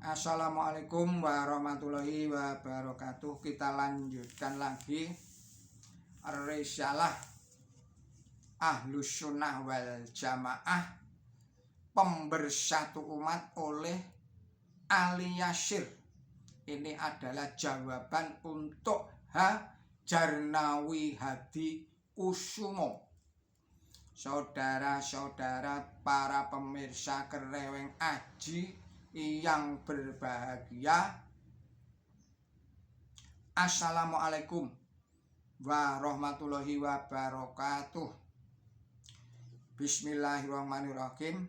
Assalamualaikum warahmatullahi wabarakatuh. Kita lanjutkan lagi risalah Ahlus Sunnah wal Jamaah, pembersatu umat oleh Ali Yashir. Ini adalah jawaban untuk Jarnawi Hadi Kusumo. Saudara-saudara para pemirsa Kereweng Aji yang berbahagia, Assalamualaikum warahmatullahi wabarakatuh. Bismillahirrahmanirrahim.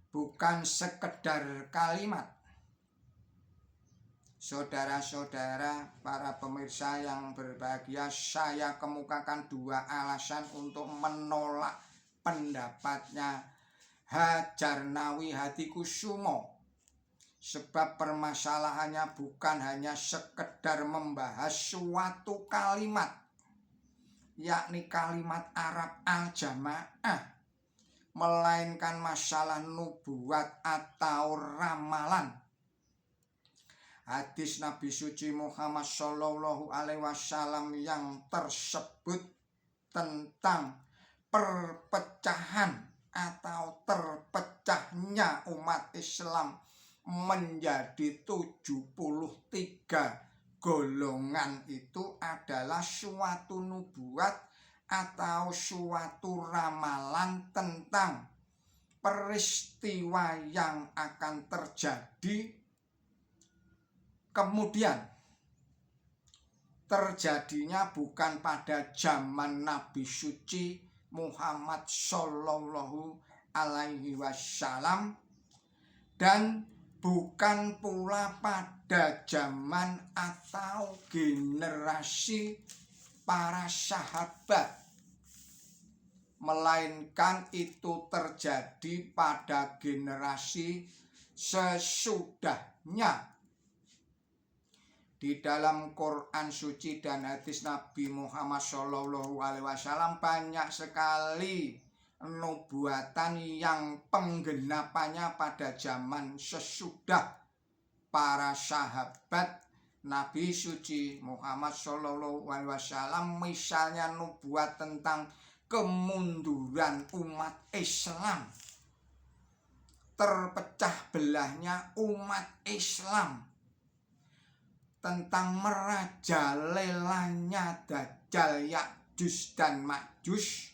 Bukan sekedar kalimat. Saudara-saudara para pemirsa yang berbahagia, saya kemukakan dua alasan untuk menolak pendapatnya Jarnawi Hadi Kusumo. Sebab permasalahannya bukan hanya sekedar membahas suatu kalimat, yakni kalimat Arab al-jamaah, melainkan masalah nubuat atau ramalan. Hadis Nabi suci Muhammad Shallallahu Alaihi Wasallam yang tersebut tentang perpecahan atau terpecahnya umat Islam menjadi 73 golongan itu adalah suatu nubuat atau suatu ramalan tentang peristiwa yang akan terjadi kemudian. Terjadinya bukan pada zaman Nabi suci Muhammad Shallallahu Alaihi Wasallam dan bukan pula pada zaman atau generasi para sahabat, melainkan itu terjadi pada generasi sesudahnya. Di dalam Quran suci dan hadis Nabi Muhammad Shallallahu Alaihi Wasallam banyak sekali nubuatan yang penggenapannya pada zaman sesudah para sahabat Nabi suci Muhammad Shallallahu Alaihi Wasallam. Misalnya nubuat tentang kemunduran umat Islam, terpecah belahnya umat Islam, tentang merajalelanya Dajjal, Ya'juj dan Ma'juj,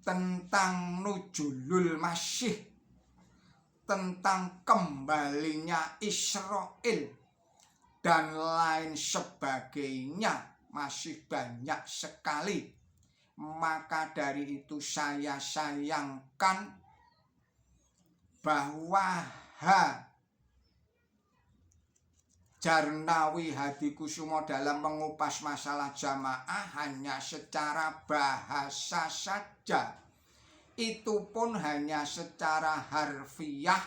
tentang nuzulul Masih, tentang kembalinya Israel, dan lain sebagainya. Masih banyak sekali. Maka dari itu saya sayangkan bahwa Jarnawi Hadi Kusumo dalam mengupas masalah jamaah hanya secara bahasa saja. Itu pun hanya secara harfiah,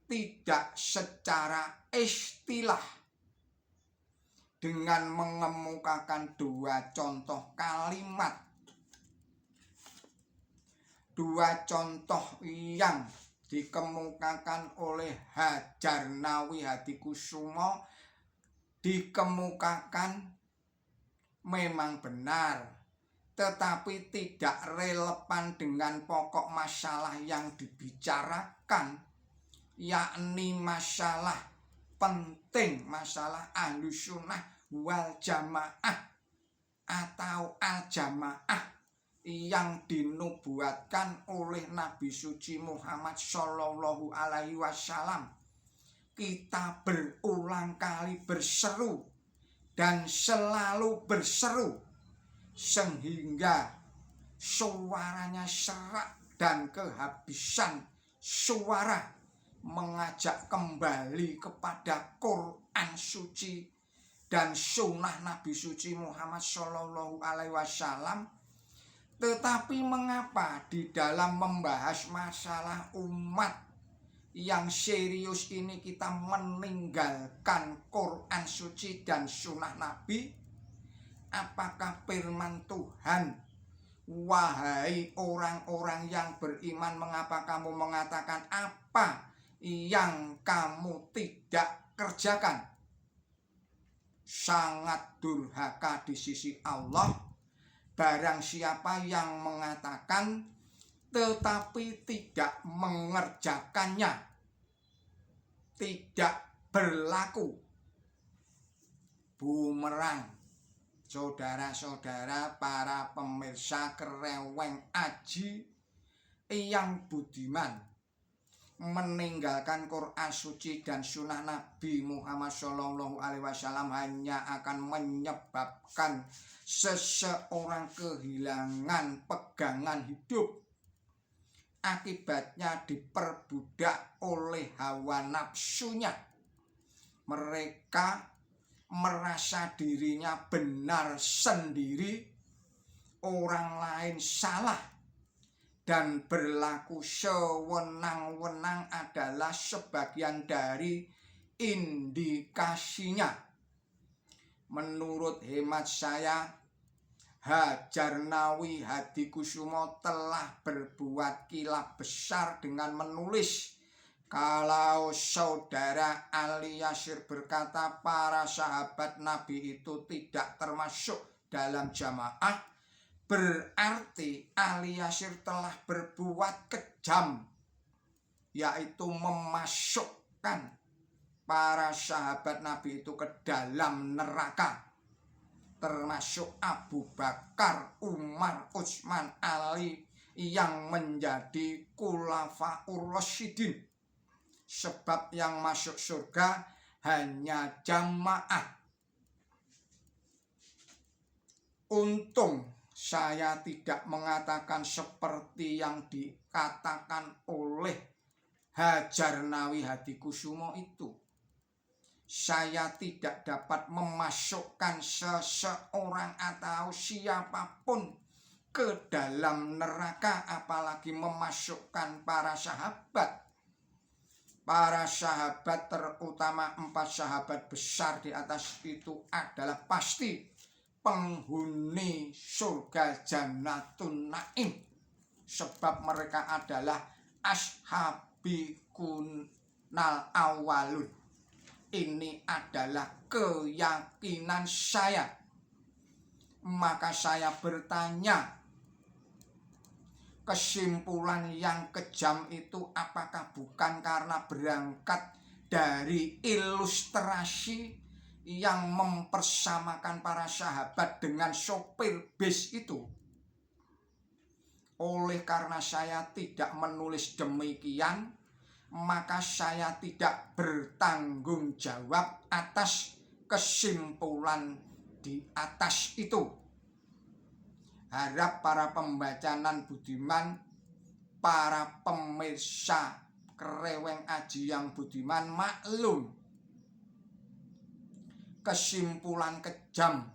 tidak secara istilah. Dengan mengemukakan dua contoh kalimat, dua contoh yang dikemukakan oleh Jarnawi Hadi Kusumo, dikemukakan memang benar, tetapi tidak relevan dengan pokok masalah yang dibicarakan, yakni masalah penting, masalah Ahlus Sunnah wal Jamaah atau al-jamaah yang dinubuatkan oleh Nabi suci Muhammad Shallallahu Alaihi Wasallam. Kita berulang kali berseru dan selalu berseru sehingga suaranya serak dan kehabisan suara, mengajak kembali kepada Quran suci dan sunnah Nabi suci Muhammad Shallallahu Alaihi Wasallam. Tetapi mengapa di dalam membahas masalah umat yang serius ini kita meninggalkan Quran suci dan sunnah Nabi? Apakah firman Tuhan, wahai orang-orang yang beriman, mengapa kamu mengatakan apa yang kamu tidak kerjakan sangat durhaka di sisi Allah. Barang siapa yang mengatakan tetapi tidak mengerjakannya, tidak berlaku. Bumerang. Saudara-saudara para pemirsa Kereweng Aji yang budiman, meninggalkan Quran suci dan sunnah Nabi Muhammad SAW hanya akan menyebabkan seseorang kehilangan pegangan hidup. Akibatnya diperbudak oleh hawa nafsunya. Mereka merasa dirinya benar sendiri, orang lain salah, dan berlaku sewenang-wenang adalah sebagian dari indikasinya. Menurut hemat saya, Hadjarnawi Hadikusumo telah berbuat kilap besar dengan menulis, kalau saudara Ali Yasir berkata para sahabat Nabi itu tidak termasuk dalam jamaah, berarti Ali Yasir telah berbuat kejam, yaitu memasukkan para sahabat Nabi itu ke dalam neraka, termasuk Abu Bakar, Umar, Utsman, Ali yang menjadi Khulafaur Rasyidin. Sebab yang masuk surga hanya jamaah. Untung saya tidak mengatakan seperti yang dikatakan oleh Hadjarnawi Hadikusumo itu. Saya tidak dapat memasukkan seseorang atau siapapun ke dalam neraka, apalagi memasukkan para sahabat. Para sahabat, terutama 4 sahabat besar di atas itu adalah pasti penghuni surga Jannatun Naim, sebab mereka adalah ashabikunal awalun. Ini adalah keyakinan saya. Maka saya bertanya, kesimpulan yang kejam itu apakah bukan karena berangkat dari ilustrasi yang mempersamakan para sahabat dengan sopir bis itu? Oleh karena saya tidak menulis demikian, maka saya tidak bertanggung jawab atas kesimpulan di atas itu. Harap para pembaca nan budiman, para pemirsa Kereweng Aji yang budiman maklum, kesimpulan kejam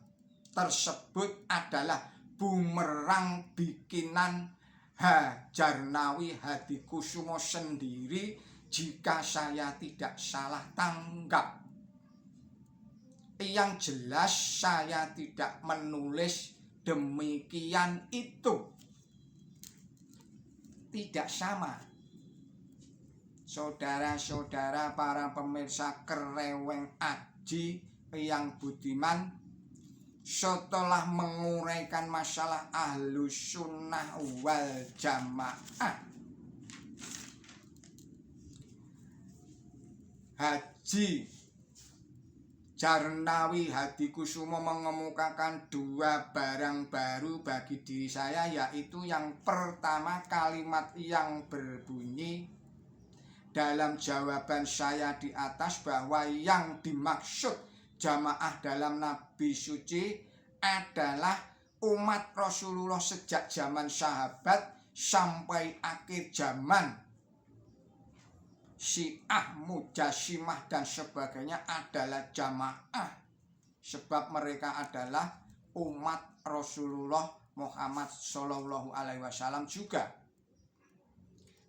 tersebut adalah bumerang bikinan Hadjarnawi Hadikusumo sendiri jika saya tidak salah tanggap. Yang jelas saya tidak menulis demikian itu. Tidak sama. Saudara-saudara para pemirsa Kereweng Aji yang budiman, setelah menguraikan masalah Ahlus Sunnah wal Jamaah, Hadjarnawi Hadikusumo mengemukakan 2 barang baru bagi diri saya, yaitu yang pertama kalimat yang berbunyi dalam jawaban saya di atas bahwa yang dimaksud jamaah dalam Nabi suci adalah umat Rasulullah sejak zaman sahabat sampai akhir zaman. Syiah, Mujassimah dan sebagainya adalah jamaah, sebab mereka adalah umat Rasulullah Muhammad SAW juga.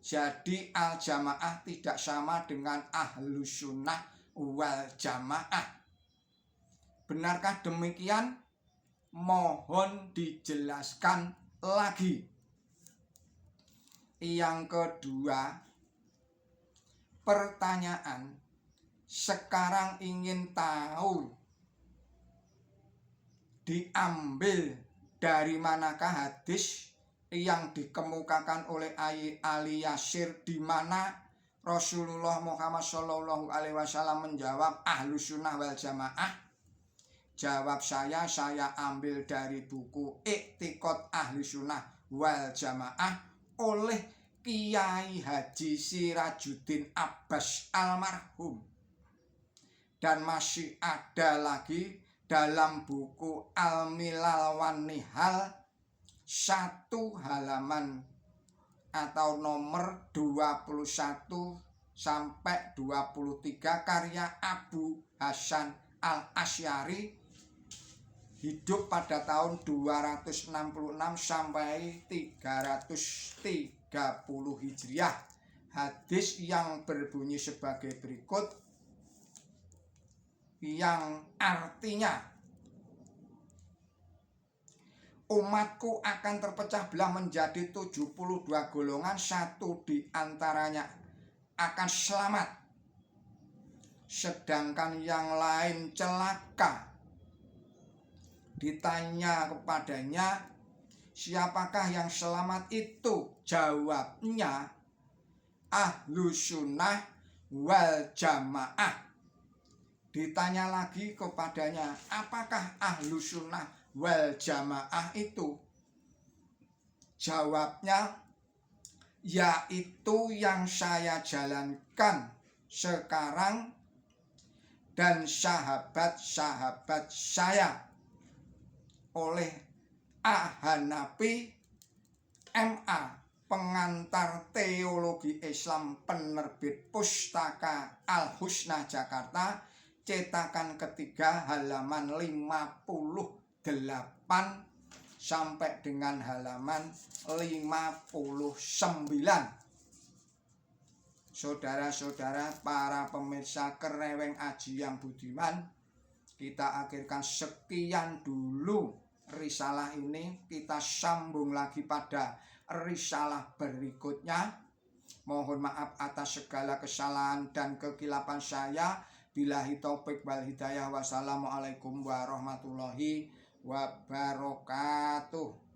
Jadi al-jamaah tidak sama dengan Ahlus Sunnah wal Jamaah. Benarkah demikian? Mohon dijelaskan lagi. Yang kedua, Pertanyaan, sekarang ingin tahu diambil dari manakah hadis yang dikemukakan oleh Ali Yasir, di mana Rasulullah Muhammad Shallallahu Alaihi Wasallam menjawab Ahlus Sunnah wal Jamaah? Jawab saya ambil dari buku I'tiqad Ahlus Sunnah wal Jamaah oleh Kiai Haji Sirajuddin Abbas almarhum. Dan masih ada lagi dalam buku Al-Milal wan Nihal 1 halaman atau nomor 21 sampai 23 karya Abu Hasan Al-Asy'ari, hidup pada tahun 266 sampai 330 Hijriah. Hadis yang berbunyi sebagai berikut, yang artinya umatku akan terpecah belah menjadi 72 golongan, 1 di antaranya akan selamat, sedangkan yang lain celaka. Ditanya kepadanya, siapakah yang selamat itu? Jawabnya, Ahlus Sunnah wal Jamaah. Ditanya lagi kepadanya, apakah Ahlus Sunnah wal Jamaah itu? Jawabnya, yaitu yang saya jalankan sekarang dan sahabat-sahabat saya, oleh A.Hanafi MA, pengantar teologi Islam, penerbit Pustaka Al-Husna Jakarta, cetakan ketiga, halaman 58 sampai dengan halaman 59. Saudara-saudara, para pemirsa Kereweng Aji yang budiman, kita akhirkan sekian dulu risalah ini. Kita sambung lagi pada risalah berikutnya. Mohon maaf atas segala kesalahan dan kekilapan saya. Billahi taufik wal hidayah. Wassalamualaikum warahmatullahi wabarakatuh.